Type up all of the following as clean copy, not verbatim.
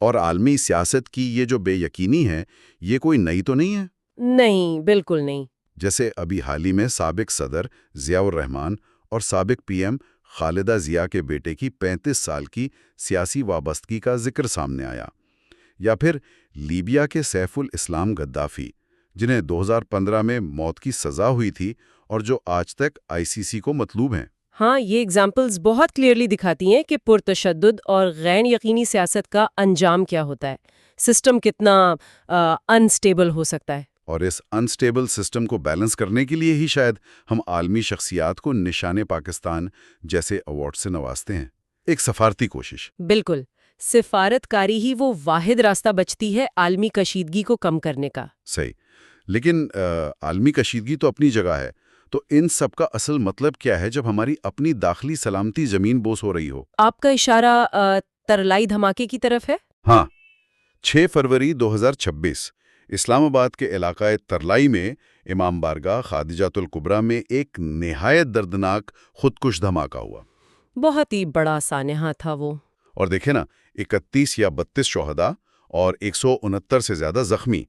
اور عالمی سیاست کی یہ جو بے یقینی ہے یہ کوئی نئی تو نہیں ہے؟ نہیں، بالکل نہیں۔ جیسے ابھی حال ہی میں سابق صدر ضیاء الرحمن اور سابق پی ایم خالدہ ضیاء کے بیٹے کی 35 سال کی سیاسی وابستگی کا ذکر سامنے آیا، یا پھر لیبیا کے سیف الاسلام غدافی جنہیں 2015 میں موت کی سزا ہوئی تھی اور جو آج تک ICC کو مطلوب ہیں۔ ہاں، یہ اگزامپلز بہت کلیئرلی دکھاتی ہیں کہ پرتشدد اور غیر یقینی سیاست کا انجام کیا ہوتا ہے، سسٹم کتنا انسٹیبل ہو سکتا ہے۔ اور اس انسٹیبل سسٹم کو بیلنس کرنے کے لیے ہی شاید ہم عالمی شخصیات کو نشان پاکستان جیسے ایوارڈ سے نوازتے ہیں، ایک سفارتی کوشش۔ بالکل، سفارت کاری ہی وہ واحد راستہ بچتی ہے عالمی کشیدگی کو کم کرنے کا۔ صحیح، لیکن عالمی کشیدگی تو اپنی جگہ ہے، تو ان سب کا اصل مطلب کیا ہے جب ہماری اپنی داخلی سلامتی زمین بوس ہو رہی ہو؟ آپ کا اشارہ ترلائی دھماکے کی طرف ہے؟ ہاں، 6 فروری 2026 اسلام آباد کے علاقہ ترلائی میں امام بارگاہ خادجۃ الکبریٰ میں ایک نہایت دردناک خودکش دھماکہ ہوا۔ بہت ہی بڑا سانحہ تھا وہ۔ اور دیکھیں نا، 31 یا 32 شہداء اور 169 سے زیادہ زخمی۔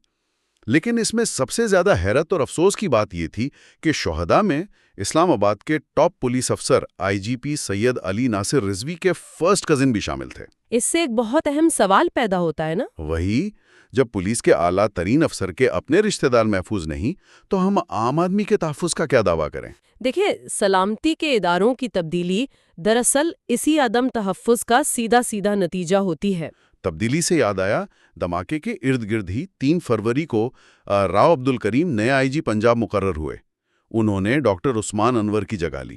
لیکن اس میں سب سے زیادہ حیرت اور افسوس کی بات یہ تھی کہ شہداء میں اسلام آباد کے ٹاپ پولیس افسر IGP سید علی ناصر رضوی کے فرسٹ کزن بھی شامل تھے۔ اس سے ایک بہت اہم سوال پیدا ہوتا ہے نا؟ وہی، جب پولیس کے اعلیٰ ترین افسر کے اپنے رشتہ دار محفوظ نہیں تو ہم عام آدمی کے تحفظ کا کیا دعویٰ کریں؟ دیکھیں، سلامتی کے اداروں کی تبدیلی دراصل اسی عدم تحفظ کا سیدھا نتیجہ ہوتی ہے۔ تبدیلی سے یاد آیا، دھماکے کے ارد گرد ہی 3 فروری کو راؤ عبدالکریم نئے IG پنجاب مقرر ہوئے۔ انہوں نے ڈاکٹر عثمان انور کی جگہ لی،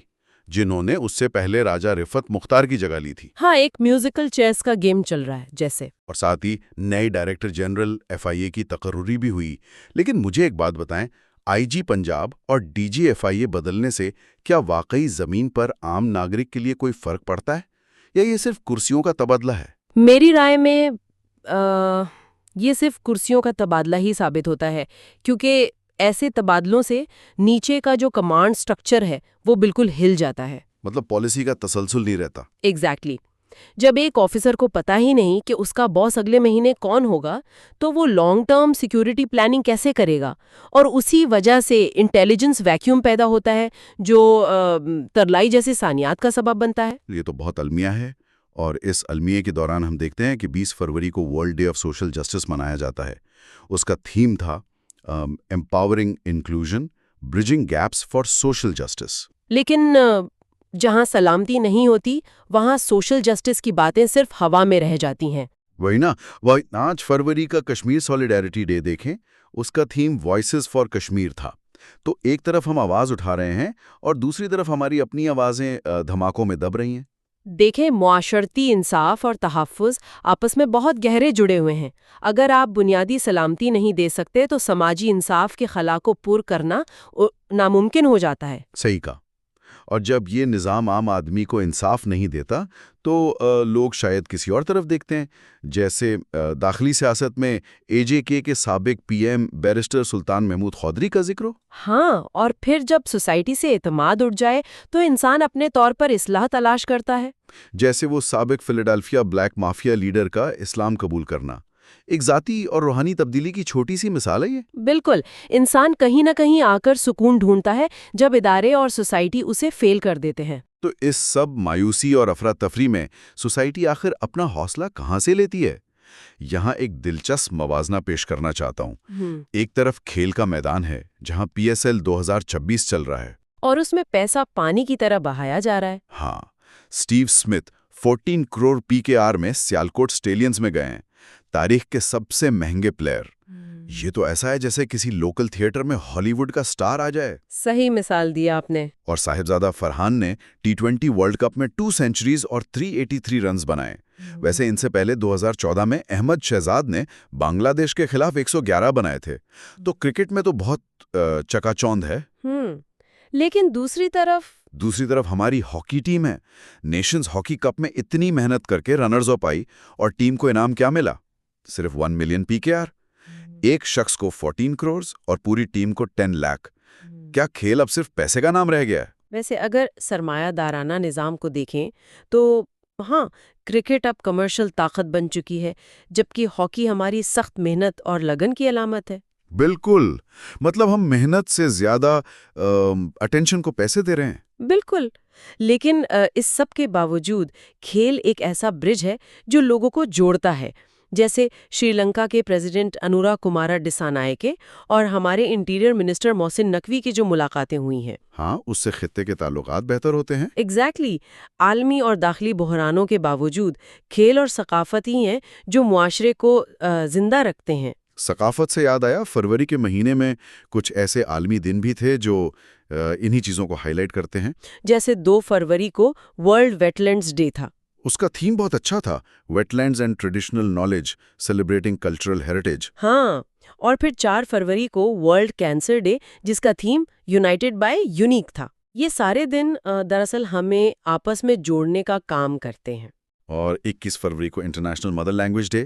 جنہوں نے اس سے پہلے راجہ رفت مختار کی جگہ لی تھی۔ ہاں، ایک میوزیکل چیس کا گیم چل رہا ہے جیسے۔ اور ساتھ ہی نئے ڈائریکٹر جنرل FIA کی تقرری بھی ہوئی۔ لیکن مجھے ایک بات بتائیں، IG پنجاب اور DG FIA بدلنے سے کیا واقعی زمین پر عام ناگرک کے لیے کوئی فرق پڑتا ہے، یا یہ صرف کرسیوں کا تبادلہ ہے؟ میری رائے میں یہ صرف کرسیوں کا تبادلہ ہی ثابت ہوتا ہے، کیونکہ ایسے تبادلوں سے نیچے کا جو کمانڈ سٹرکچر ہے وہ بالکل ہل جاتا ہے۔ مطلب پالیسی کا تسلسل نہیں رہتا۔ ایگزیکٹلی۔ جب ایک آفیسر کو پتہ ہی نہیں کہ اس کا باس اگلے مہینے کون ہوگا تو وہ لانگ ٹرم سیکیورٹی پلاننگ کیسے کرے گا؟ اور اسی وجہ سے انٹیلیجنس ویکیوم پیدا ہوتا ہے جو ترلائی جیسے سانحات کا سبب بنتا ہے۔ یہ تو بہت المیہ ہے، اور اس المیے کے دوران ہم دیکھتے ہیں کہ 20 فروری کو world day of social justice منایا جاتا ہے۔ اس کا تھیم تھا empowering inclusion, bridging gaps for social justice. لیکن جہاں سلامتی نہیں ہوتی وہاں سوشل جسٹس کی باتیں صرف ہوا میں رہ جاتی ہیں۔ وہی نا، 5 فروری کا کشمیر سولیڈیرٹی ڈے دیکھیں، اس کا تھیم وائسز فار کشمیر تھا۔ تو ایک طرف ہم آواز اٹھا رہے ہیں اور دوسری طرف ہماری اپنی آوازیں دھماکوں میں دب رہی ہیں۔ دیکھیں، معاشرتی انصاف اور تحفظ آپس میں بہت گہرے جڑے ہوئے ہیں۔ اگر آپ بنیادی سلامتی نہیں دے سکتے تو سماجی انصاف کے خلا کو پور کرنا ناممکن ہو جاتا ہے۔ صحیح کہا۔ اور جب یہ نظام عام آدمی کو انصاف نہیں دیتا تو لوگ شاید کسی اور طرف دیکھتے ہیں، جیسے داخلی سیاست میں AJK کے سابق PM بیرسٹر سلطان محمود خودری کا ذکر ہو۔ ہاں، اور پھر جب سوسائٹی سے اعتماد اٹھ جائے تو انسان اپنے طور پر اصلاح تلاش کرتا ہے۔ جیسے وہ سابق فیلاڈیلفیا بلیک مافیا لیڈر کا اسلام قبول کرنا، ایک ذاتی اور روحانی تبدیلی کی چھوٹی سی مثال ہے یہ۔ بالکل، انسان کہیں نہ کہیں آ کر سکون ڈھونڈتا ہے جب ادارے اور سوسائٹی اسے فیل کر دیتے ہیں۔ تو اس سب مایوسی اور افراتفری میں سوسائٹی آخر اپنا حوصلہ کہاں سے لیتی ہے؟ یہاں ایک دلچسپ موازنہ پیش کرنا چاہتا ہوں۔ ایک طرف کھیل کا میدان ہے جہاں PSL 2026 چل رہا ہے، اور اس میں پیسہ پانی کی طرح بہایا جا رہا ہے۔ ہاں، اسٹیو اسمتھ 14 کروڑ PKR میں سیالکوٹ اسٹیلینز میں گئے ہیں، تاریخ کے سب سے مہنگے پلیئر۔ یہ تو ایسا ہے جیسے کسی لوکل تھیٹر میں ہالی ووڈ کا سٹار آ جائے۔ صحیح مثال دیا آپ نے۔ اور صاحبزادہ فرحان نے T20 ورلڈ کپ میں 2 سینچریز اور 383 رنز بنائے۔ ویسے ان سے پہلے 2014 میں احمد شہزاد نے بنگلہ دیش کے خلاف 111 بنائے تھے۔ تو کرکٹ میں تو بہت چکا چوند ہے۔ لیکن دوسری طرف ہماری ہاکی ٹیم ہے۔ نیشنز ہاکی کپ میں اتنی محنت کر کے رنرز اپ آئی اور ٹیم کو انعام کیا ملا؟ صرف 1 ملین PKR۔ ایک شخص کو 14 کروڑز اور پوری ٹیم کو 10 لاکھ۔ کیا کھیل اب صرف پیسے کا نام رہ گیا ہے؟ ویسے اگر سرمایہ دارانہ نظام کو دیکھیں تو ہاں، کرکٹ اب کمرشل طاقت بن چکی ہے، جبکہ ہاکی ہماری سخت محنت اور لگن کی علامت ہے۔ بالکل، مطلب ہم محنت سے زیادہ اٹینشن کو پیسے دے رہے ہیں۔ بالکل، لیکن اس سب کے باوجود کھیل ایک ایسا برج ہے جو لوگوں کو جوڑتا ہے، جیسے شری لنکا کے پریزیڈنٹ انورا کمارا ڈسانائکے اور ہمارے انٹیریئر منسٹر محسن نقوی کی جو ملاقاتیں ہوئی ہیں۔ ہاں، اس سے خطے کے تعلقات بہتر ہوتے ہیں۔ ایگزیکٹلی، عالمی اور داخلی بحرانوں کے باوجود کھیل اور ثقافت ہی ہیں جو معاشرے کو زندہ رکھتے ہیں۔ ثقافت سے یاد آیا، فروری کے مہینے میں کچھ ایسے عالمی دن بھی تھے جو انہی چیزوں کو ہائی لائٹ کرتے ہیں۔ جیسے 2 فروری کو ورلڈ ویٹ لینڈز ڈے تھا۔ اس کا تھیم بہت اچھا تھا، wetlands and traditional knowledge celebrating cultural heritage. ہاں، اور پھر 4 فروری کو ورلڈ کینسر ڈے، جس کا تھیم یونائٹڈ بائی یونیک تھا۔ یہ سارے دن دراصل ہمیں آپس میں جوڑنے کا کام کرتے ہیں۔ اور 21 فروری کو انٹرنیشنل مدر لینگویج ڈے،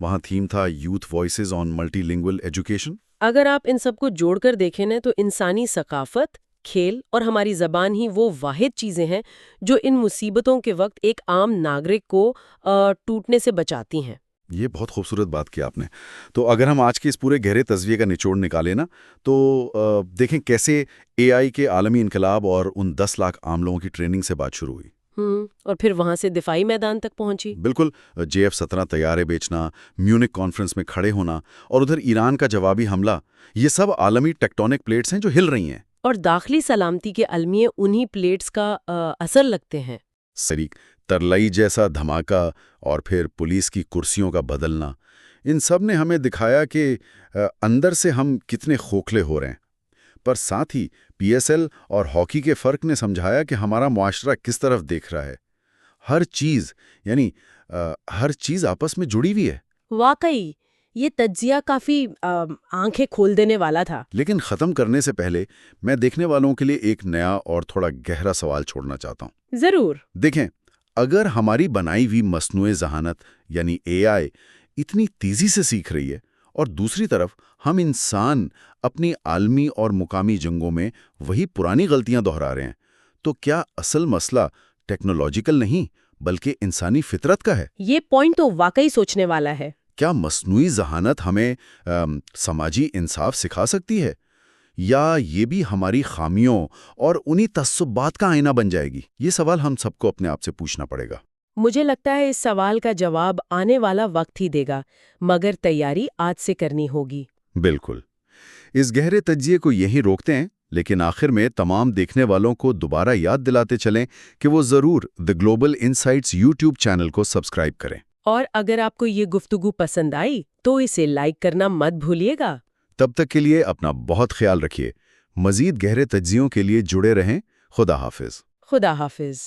وہاں تھیم تھا یوتھ وائسز آن ملٹی لنگول ایجوکیشن۔ اگر آپ ان سب کو جوڑ کر دیکھیں نا تو انسانی ثقافت، کھیل اور ہماری زبان ہی وہ واحد چیزیں ہیں جو ان مصیبتوں کے وقت ایک عام ناگرک کو ٹوٹنے سے بچاتی ہیں۔ یہ بہت خوبصورت بات کی آپ نے۔ تو اگر ہم آج کے اس پورے گہرے تجزیے کا نچوڑ نکالیں نا تو دیکھیں کیسے اے آئی کے عالمی انقلاب اور ان 10 لاکھ عام لوگوں کی ٹریننگ سے بات شروع ہوئی۔ اور پھر وہاں سے دفاعی میدان تک پہنچی۔ بالکل، JF-17 طیارے بیچنا، میونک کانفرنس میں کھڑے ہونا اور ادھر ایران کا جوابی حملہ، یہ سب عالمی ٹیکٹونک پلیٹس ہیں جو ہل رہی ہیں۔ اور داخلی سلامتی کے المیے انہی پلیٹس کا اثر لگتے ہیں۔ سریک ترلئی جیسا دھماکہ اور پھر پولیس کی کرسیوں کا بدلنا، ان سب نے ہمیں دکھایا کہ اندر سے ہم کتنے کھوکھلے ہو رہے ہیں۔ پر ساتھ ہی PSL اور ہاکی کے فرق نے سمجھایا کہ ہمارا معاشرہ کس طرف دیکھ رہا ہے۔ ہر چیز آپس میں جڑی ہوئی ہے۔ واقعی یہ تجزیہ کافی آنکھیں کھول دینے والا تھا۔ لیکن ختم کرنے سے پہلے میں دیکھنے والوں کے لیے ایک نیا اور تھوڑا گہرا سوال چھوڑنا چاہتا ہوں۔ ضرور۔ دیکھیں، اگر ہماری بنائی ہوئی مصنوعی ذہانت یعنی AI اتنی تیزی سے سیکھ رہی ہے اور دوسری طرف ہم انسان اپنی عالمی اور مقامی جنگوں میں وہی پرانی غلطیاں دہرا رہے ہیں، تو کیا اصل مسئلہ ٹیکنالوجیکل نہیں بلکہ انسانی فطرت کا ہے؟ یہ پوائنٹ تو واقعی سوچنے والا ہے۔ کیا مصنوعی ذہانت ہمیں سماجی انصاف سکھا سکتی ہے، یا یہ بھی ہماری خامیوں اور انہی تعصبات کا آئینہ بن جائے گی؟ یہ سوال ہم سب کو اپنے آپ سے پوچھنا پڑے گا۔ مجھے لگتا ہے اس سوال کا جواب آنے والا وقت ہی دے گا، مگر تیاری آج سے کرنی ہوگی۔ بالکل۔ اس گہرے تجزیے کو یہیں روکتے ہیں، لیکن آخر میں تمام دیکھنے والوں کو دوبارہ یاد دلاتے چلیں کہ وہ ضرور دی گلوبل انسائٹس YouTube چینل کو سبسکرائب کریں۔ اور اگر آپ کو یہ گفتگو پسند آئی تو اسے لائک کرنا مت بھولیے گا۔ تب تک کے لیے اپنا بہت خیال رکھیے۔ مزید گہرے تجزیوں کے لیے جڑے رہیں۔ خدا حافظ۔ خدا حافظ۔